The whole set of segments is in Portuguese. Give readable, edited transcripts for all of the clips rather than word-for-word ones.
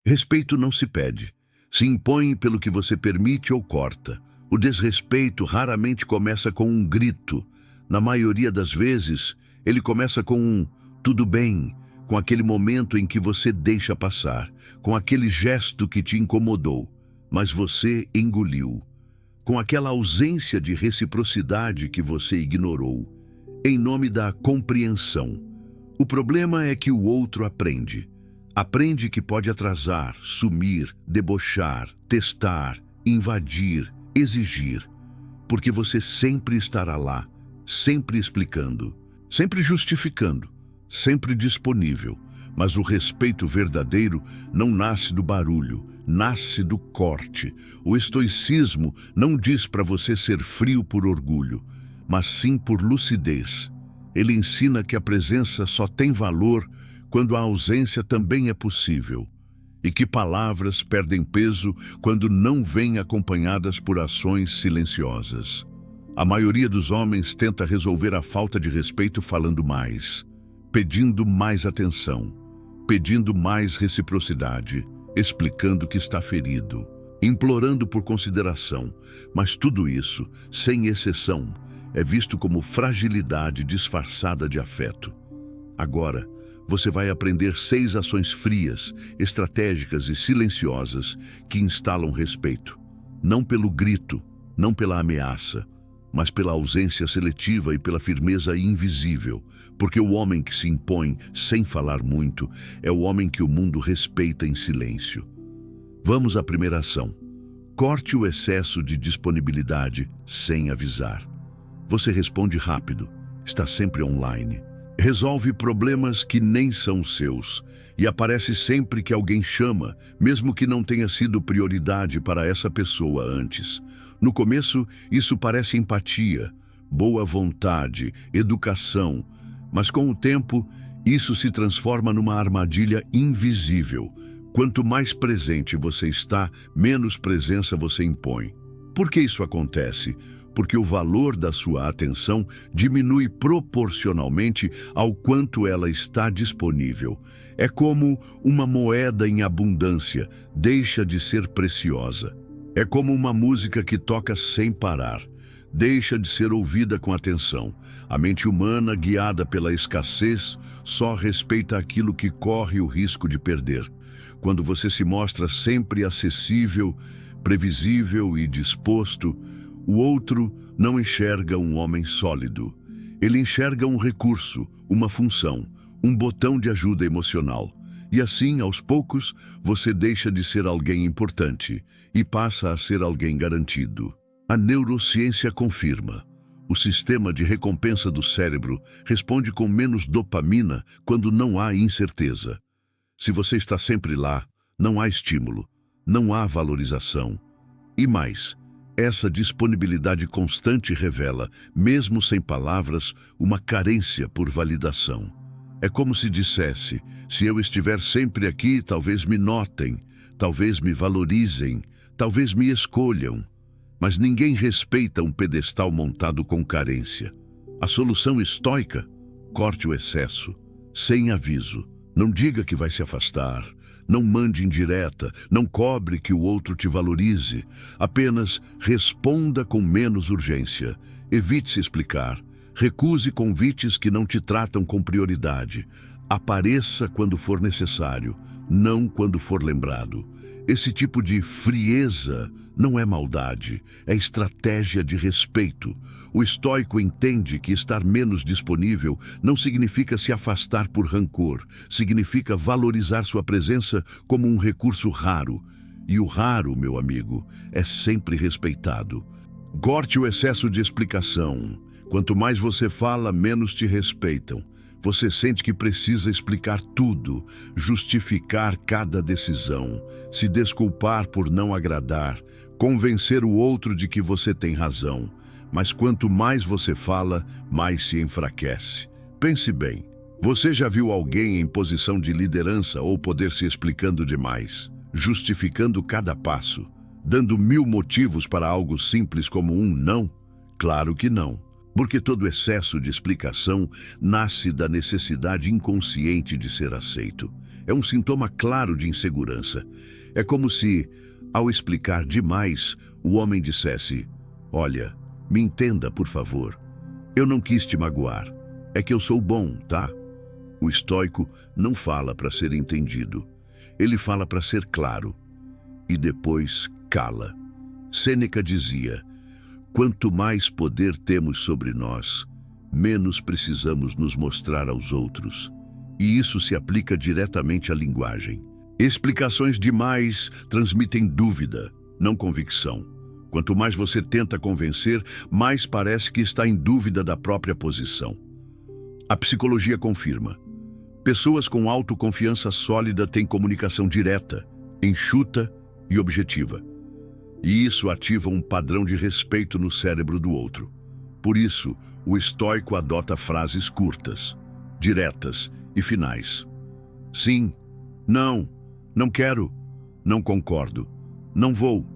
Respeito não se pede, se impõe pelo que você permite ou corta. O desrespeito raramente começa com um grito. Na maioria das vezes, ele começa com um "tudo bem", com aquele momento em que você deixa passar, com aquele gesto que te incomodou, mas você engoliu, com aquela ausência de reciprocidade que você ignorou, em nome da compreensão. O problema é que o outro aprende. Aprende que pode atrasar, sumir, debochar, testar, invadir, exigir, porque você sempre estará lá, sempre explicando, sempre justificando, sempre disponível. Mas o respeito verdadeiro não nasce do barulho, nasce do corte. O estoicismo não diz para você ser frio por orgulho, mas sim por lucidez. Ele ensina que a presença só tem valor quando a ausência também é possível, e que palavras perdem peso quando não vêm acompanhadas por ações silenciosas. A maioria dos homens tenta resolver a falta de respeito falando mais, pedindo mais atenção, pedindo mais reciprocidade, explicando que está ferido, implorando por consideração, mas tudo isso, sem exceção, é visto como fragilidade disfarçada de afeto. Agora, você vai aprender 6 ações frias, estratégicas e silenciosas que instalam respeito. Não pelo grito, não pela ameaça, mas pela ausência seletiva e pela firmeza invisível. Porque o homem que se impõe sem falar muito é o homem que o mundo respeita em silêncio. Vamos à primeira ação. Corte o excesso de disponibilidade sem avisar. Você responde rápido, está sempre online. Resolve problemas que nem são seus e aparece sempre que alguém chama, mesmo que não tenha sido prioridade para essa pessoa antes. No começo, isso parece empatia, boa vontade, educação, mas com o tempo, isso se transforma numa armadilha invisível. Quanto mais presente você está, menos presença você impõe. Por que isso acontece? Porque o valor da sua atenção diminui proporcionalmente ao quanto ela está disponível. É como uma moeda em abundância, deixa de ser preciosa. É como uma música que toca sem parar, deixa de ser ouvida com atenção. A mente humana, guiada pela escassez, só respeita aquilo que corre o risco de perder. Quando você se mostra sempre acessível, previsível e disposto, o outro não enxerga um homem sólido. Ele enxerga um recurso, uma função, um botão de ajuda emocional. E assim, aos poucos, você deixa de ser alguém importante e passa a ser alguém garantido. A neurociência confirma. O sistema de recompensa do cérebro responde com menos dopamina quando não há incerteza. Se você está sempre lá, não há estímulo, não há valorização. E mais, essa disponibilidade constante revela, mesmo sem palavras, uma carência por validação. É como se dissesse, se eu estiver sempre aqui, talvez me notem, talvez me valorizem, talvez me escolham. Mas ninguém respeita um pedestal montado com carência. A solução estoica? Corte o excesso, sem aviso. Não diga que vai se afastar. Não mande indireta, não cobre que o outro te valorize. Apenas responda com menos urgência. Evite se explicar. Recuse convites que não te tratam com prioridade. Apareça quando for necessário, não quando for lembrado. Esse tipo de frieza não é maldade, é estratégia de respeito. O estoico entende que estar menos disponível não significa se afastar por rancor, significa valorizar sua presença como um recurso raro. E o raro, meu amigo, é sempre respeitado. Corte o excesso de explicação. Quanto mais você fala, menos te respeitam. Você sente que precisa explicar tudo, justificar cada decisão, se desculpar por não agradar, convencer o outro de que você tem razão. Mas quanto mais você fala, mais se enfraquece. Pense bem, você já viu alguém em posição de liderança ou poder se explicando demais, justificando cada passo, dando 1000 motivos para algo simples como um não? Claro que não. Porque todo excesso de explicação nasce da necessidade inconsciente de ser aceito. É um sintoma claro de insegurança. É como se, ao explicar demais, o homem dissesse: "Olha, me entenda, por favor. Eu não quis te magoar. É que eu sou bom, tá?" O estoico não fala para ser entendido. Ele fala para ser claro. E depois cala. Sêneca dizia: "Quanto mais poder temos sobre nós, menos precisamos nos mostrar aos outros." E isso se aplica diretamente à linguagem. Explicações demais transmitem dúvida, não convicção. Quanto mais você tenta convencer, mais parece que está em dúvida da própria posição. A psicologia confirma. Pessoas com autoconfiança sólida têm comunicação direta, enxuta e objetiva. E isso ativa um padrão de respeito no cérebro do outro. Por isso, o estoico adota frases curtas, diretas e finais. Sim, não, não quero, não concordo, não vou.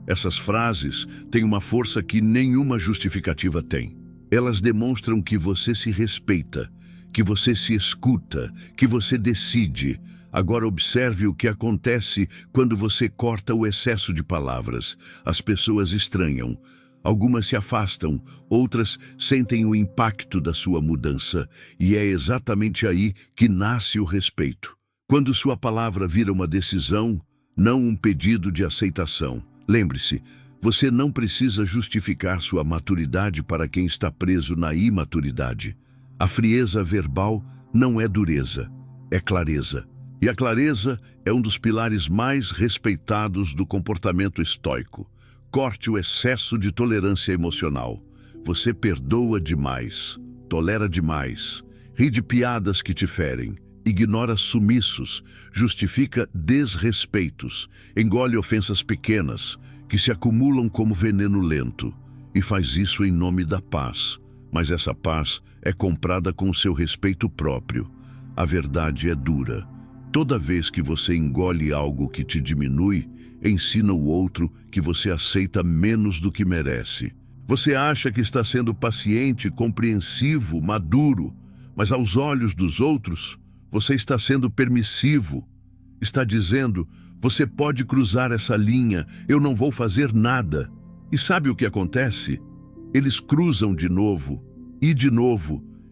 Essas frases têm uma força que nenhuma justificativa tem. Elas demonstram que você se respeita, que você se escuta, que você decide. Agora observe o que acontece quando você corta o excesso de palavras. As pessoas estranham. Algumas se afastam, outras sentem o impacto da sua mudança. E é exatamente aí que nasce o respeito. Quando sua palavra vira uma decisão, não um pedido de aceitação. Lembre-se, você não precisa justificar sua maturidade para quem está preso na imaturidade. A frieza verbal não é dureza, é clareza. E a clareza é um dos pilares mais respeitados do comportamento estoico. Corte o excesso de tolerância emocional. Você perdoa demais, tolera demais, ri de piadas que te ferem, ignora sumiços, justifica desrespeitos, engole ofensas pequenas, que se acumulam como veneno lento, e faz isso em nome da paz. Mas essa paz é comprada com o seu respeito próprio. A verdade é dura. Toda vez que você engole algo que te diminui, ensina o outro que você aceita menos do que merece. Você acha que está sendo paciente, compreensivo, maduro, mas aos olhos dos outros, você está sendo permissivo. Está dizendo: "Você pode cruzar essa linha, eu não vou fazer nada." E sabe o que acontece? Eles cruzam de novo,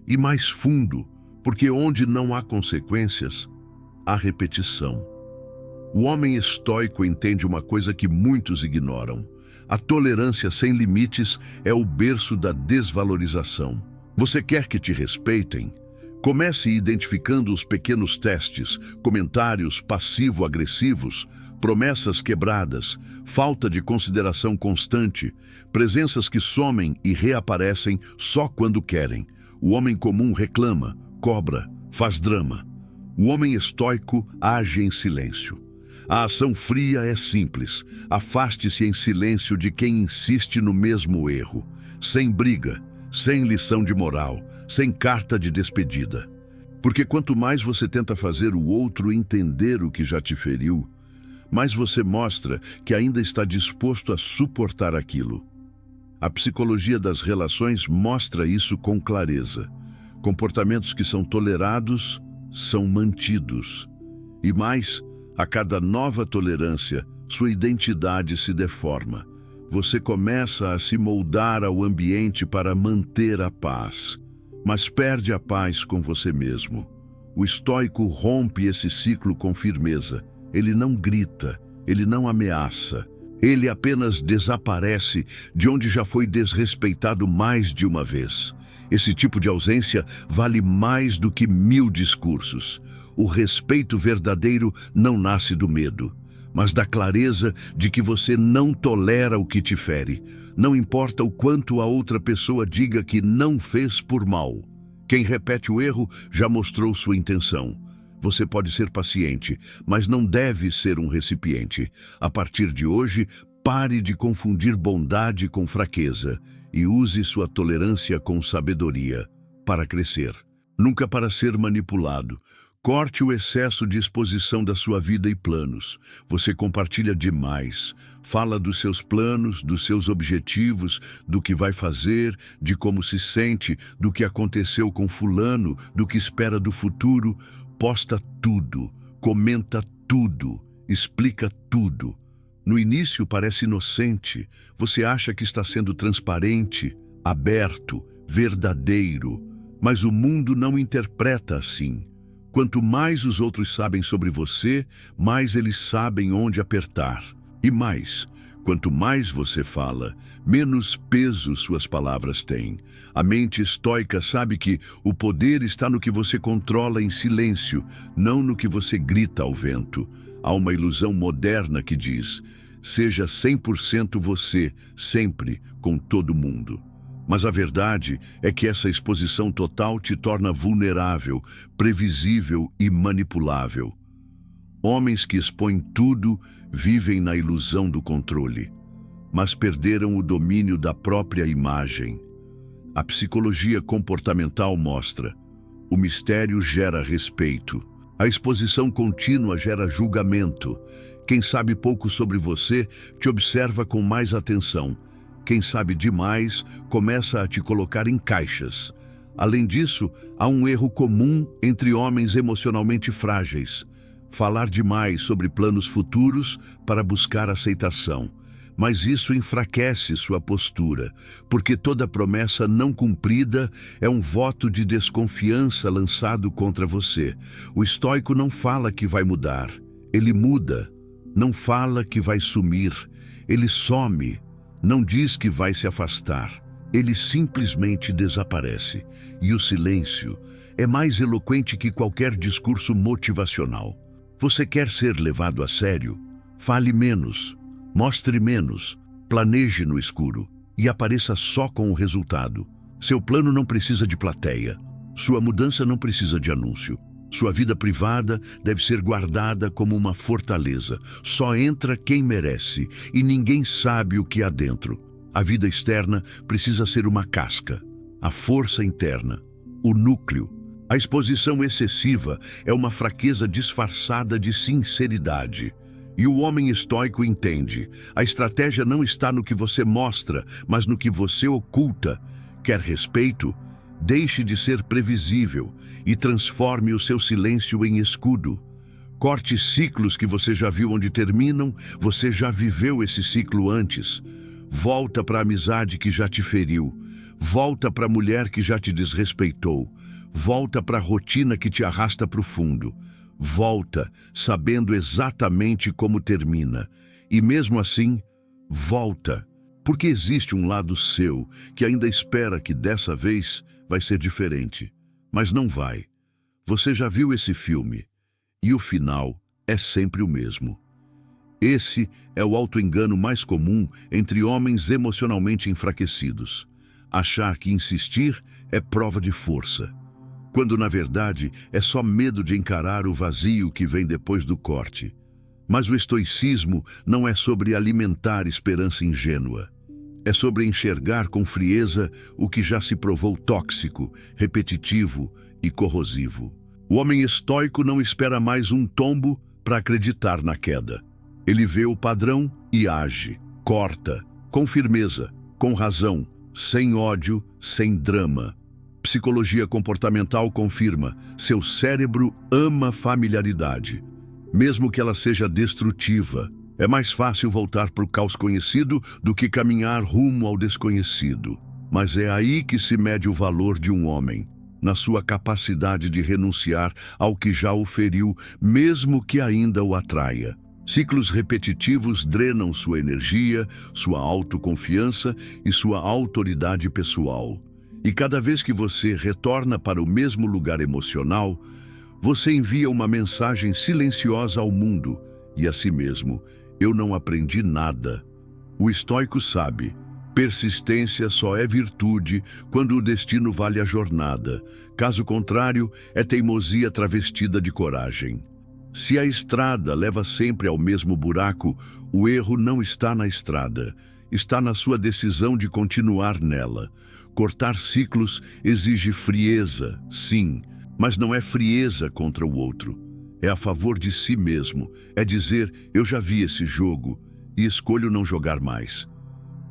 e mais fundo, porque onde não há consequências, há repetição. O homem estoico entende uma coisa que muitos ignoram. A tolerância sem limites é o berço da desvalorização. Você quer que te respeitem? Comece identificando os pequenos testes, comentários passivo-agressivos, promessas quebradas, falta de consideração constante, presenças que somem e reaparecem só quando querem. O homem comum reclama, cobra, faz drama. O homem estoico age em silêncio. A ação fria é simples. Afaste-se em silêncio de quem insiste no mesmo erro, sem briga, sem lição de moral, sem carta de despedida. Porque quanto mais você tenta fazer o outro entender o que já te feriu, mais você mostra que ainda está disposto a suportar aquilo. A psicologia das relações mostra isso com clareza. Comportamentos que são tolerados são mantidos. E mais, a cada nova tolerância, sua identidade se deforma. Você começa a se moldar ao ambiente para manter a paz, mas perde a paz com você mesmo. O estoico rompe esse ciclo com firmeza. Ele não grita, ele não ameaça. Ele apenas desaparece de onde já foi desrespeitado mais de uma vez. Esse tipo de ausência vale mais do que 1000 discursos. O respeito verdadeiro não nasce do medo, mas da clareza de que você não tolera o que te fere. Não importa o quanto a outra pessoa diga que não fez por mal. Quem repete o erro já mostrou sua intenção. Você pode ser paciente, mas não deve ser um recipiente. A partir de hoje, pare de confundir bondade com fraqueza e use sua tolerância com sabedoria para crescer, nunca para ser manipulado. Corte o excesso de exposição da sua vida e planos. Você compartilha demais. Fala dos seus planos, dos seus objetivos, do que vai fazer, de como se sente, do que aconteceu com fulano, do que espera do futuro. Posta tudo, comenta tudo, explica tudo. No início parece inocente. Você acha que está sendo transparente, aberto, verdadeiro. Mas o mundo não interpreta assim. Quanto mais os outros sabem sobre você, mais eles sabem onde apertar. E mais, quanto mais você fala, menos peso suas palavras têm. A mente estoica sabe que o poder está no que você controla em silêncio, não no que você grita ao vento. Há uma ilusão moderna que diz: seja 100% você, sempre, com todo mundo. Mas a verdade é que essa exposição total te torna vulnerável, previsível e manipulável. Homens que expõem tudo vivem na ilusão do controle, mas perderam o domínio da própria imagem. A psicologia comportamental mostra: o mistério gera respeito. A exposição contínua gera julgamento. Quem sabe pouco sobre você te observa com mais atenção. Quem sabe demais começa a te colocar em caixas. Além disso, há um erro comum entre homens emocionalmente frágeis: falar demais sobre planos futuros para buscar aceitação. Mas isso enfraquece sua postura, porque toda promessa não cumprida é um voto de desconfiança lançado contra você. O estoico não fala que vai mudar, ele muda. Não fala que vai sumir, ele some. Não diz que vai se afastar, ele simplesmente desaparece. E o silêncio é mais eloquente que qualquer discurso motivacional. Você quer ser levado a sério? Fale menos, mostre menos, planeje no escuro e apareça só com o resultado. Seu plano não precisa de plateia, sua mudança não precisa de anúncio. Sua vida privada deve ser guardada como uma fortaleza. Só entra quem merece e ninguém sabe o que há dentro. A vida externa precisa ser uma casca, a força interna, o núcleo. A exposição excessiva é uma fraqueza disfarçada de sinceridade. E o homem estoico entende: a estratégia não está no que você mostra, mas no que você oculta. Quer respeito? Deixe de ser previsível e transforme o seu silêncio em escudo. Corte ciclos que você já viu onde terminam, você já viveu esse ciclo antes. Volta para a amizade que já te feriu. Volta para a mulher que já te desrespeitou. Volta para a rotina que te arrasta para o fundo. Volta sabendo exatamente como termina. E mesmo assim, volta, porque existe um lado seu que ainda espera que dessa vez vai ser diferente, mas não vai. Você já viu esse filme, e o final é sempre o mesmo. Esse é o auto-engano mais comum entre homens emocionalmente enfraquecidos. Achar que insistir é prova de força, quando na verdade é só medo de encarar o vazio que vem depois do corte. Mas o estoicismo não é sobre alimentar esperança ingênua. É sobre enxergar com frieza o que já se provou tóxico, repetitivo e corrosivo. O homem estoico não espera mais um tombo para acreditar na queda. Ele vê o padrão e age, corta, com firmeza, com razão, sem ódio, sem drama. Psicologia comportamental confirma: seu cérebro ama familiaridade, mesmo que ela seja destrutiva. É mais fácil voltar para o caos conhecido do que caminhar rumo ao desconhecido. Mas é aí que se mede o valor de um homem, na sua capacidade de renunciar ao que já o feriu, mesmo que ainda o atraia. Ciclos repetitivos drenam sua energia, sua autoconfiança e sua autoridade pessoal. E cada vez que você retorna para o mesmo lugar emocional, você envia uma mensagem silenciosa ao mundo e a si mesmo: eu não aprendi nada. O estoico sabe: persistência só é virtude quando o destino vale a jornada. Caso contrário, é teimosia travestida de coragem. Se a estrada leva sempre ao mesmo buraco, o erro não está na estrada, está na sua decisão de continuar nela. Cortar ciclos exige frieza, sim, Mas não é frieza contra o outro. É a favor de si mesmo. É dizer, eu já vi esse jogo e escolho não jogar mais.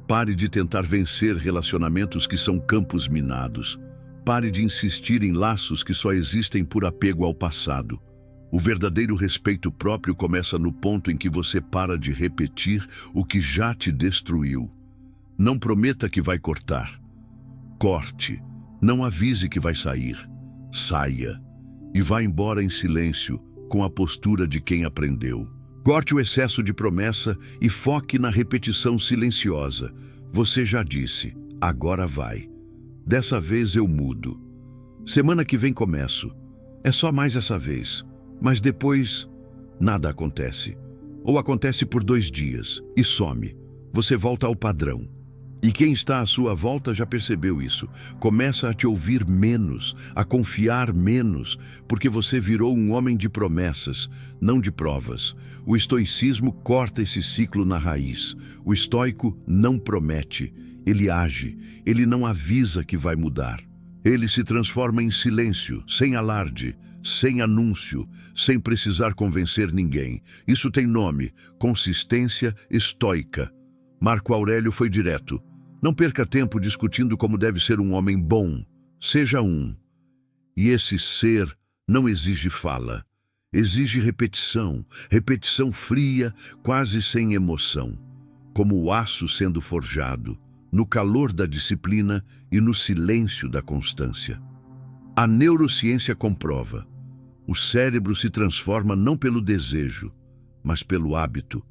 Pare de tentar vencer relacionamentos que são campos minados. Pare de insistir em laços que só existem por apego ao passado. O verdadeiro respeito próprio começa no ponto em que você para de repetir o que já te destruiu. Não prometa que vai cortar. Corte. Não avise que vai sair. Saia. E vá embora em silêncio, com a postura de quem aprendeu. Corte o excesso de promessa e foque na repetição silenciosa. Você já disse, agora vai. Dessa vez eu mudo. Semana que vem começo. É só mais essa vez. Mas depois, nada acontece. Ou acontece por 2 dias e some. Você volta ao padrão. E quem está à sua volta já percebeu isso. Começa a te ouvir menos, a confiar menos, porque você virou um homem de promessas, não de provas. O estoicismo corta esse ciclo na raiz. O estoico não promete, ele age, ele não avisa que vai mudar. Ele se transforma em silêncio, sem alarde, sem anúncio, sem precisar convencer ninguém. Isso tem nome: consistência estoica. Marco Aurélio foi direto. Não perca tempo discutindo como deve ser um homem bom. Seja um. E esse ser não exige fala. Exige repetição, repetição fria, quase sem emoção. Como o aço sendo forjado, no calor da disciplina e no silêncio da constância. A neurociência comprova. O cérebro se transforma não pelo desejo, mas pelo hábito.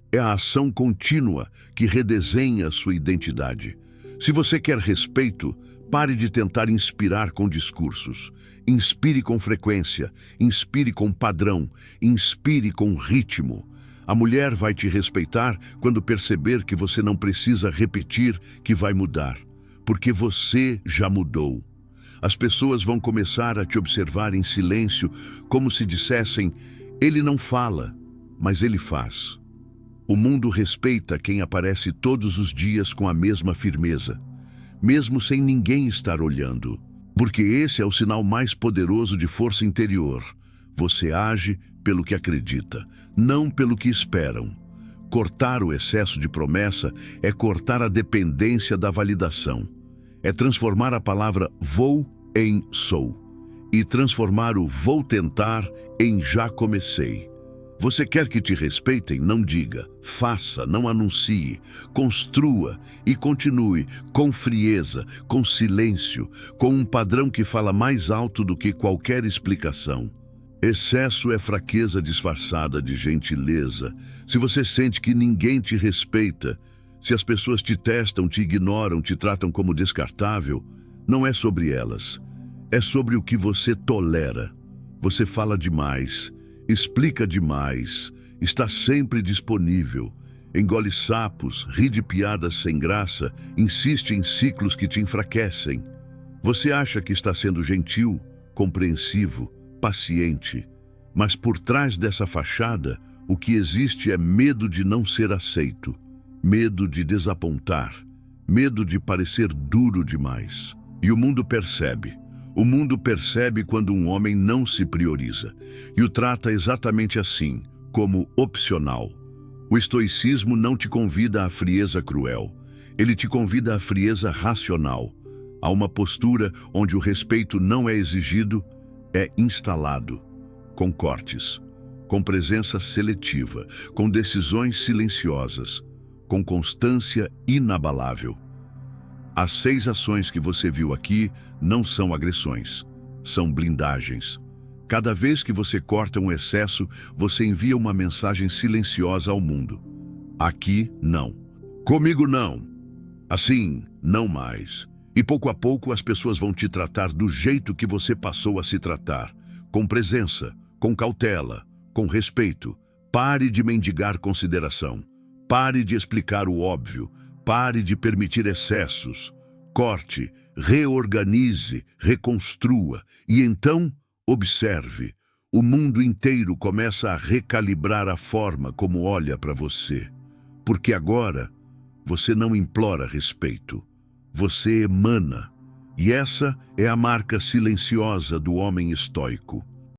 É a ação contínua que redesenha a sua identidade. Se você quer respeito, pare de tentar inspirar com discursos. Inspire com frequência, inspire com padrão, inspire com ritmo. A mulher vai te respeitar quando perceber que você não precisa repetir que vai mudar, porque você já mudou. As pessoas vão começar a te observar em silêncio, como se dissessem, ele não fala, mas ele faz. O mundo respeita quem aparece todos os dias com a mesma firmeza, mesmo sem ninguém estar olhando, porque esse é o sinal mais poderoso de força interior. Você age pelo que acredita, não pelo que esperam. Cortar o excesso de promessa é cortar a dependência da validação. É transformar a palavra vou em sou e transformar o vou tentar em já comecei. Você quer que te respeitem? Não diga, faça, não anuncie, construa e continue com frieza, com silêncio, com um padrão que fala mais alto do que qualquer explicação. Excesso é fraqueza disfarçada de gentileza. Se você sente que ninguém te respeita, se as pessoas te testam, te ignoram, te tratam como descartável, não é sobre elas, é sobre o que você tolera. Você fala demais, explica demais, está sempre disponível, engole sapos, ri de piadas sem graça, insiste em ciclos que te enfraquecem. Você acha que está sendo gentil, compreensivo, paciente, mas por trás dessa fachada, o que existe é medo de não ser aceito, medo de desapontar, medo de parecer duro demais. E o mundo percebe. O mundo percebe quando um homem não se prioriza e o trata exatamente assim, como opcional. O estoicismo não te convida à frieza cruel, ele te convida à frieza racional, a uma postura onde o respeito não é exigido, é instalado, com cortes, com presença seletiva, com decisões silenciosas, com constância inabalável. As 6 ações que você viu aqui não são agressões, são blindagens. Cada vez que você corta um excesso, você envia uma mensagem silenciosa ao mundo. Aqui, não. Comigo, não. Assim, não mais. E pouco a pouco as pessoas vão te tratar do jeito que você passou a se tratar. Com presença, com cautela, com respeito. Pare de mendigar consideração. Pare de explicar o óbvio. Pare de permitir excessos. Corte, reorganize, reconstrua. E então, observe. O mundo inteiro começa a recalibrar a forma como olha para você. Porque agora, você não implora respeito. Você emana. E essa é a marca silenciosa do homem estoico.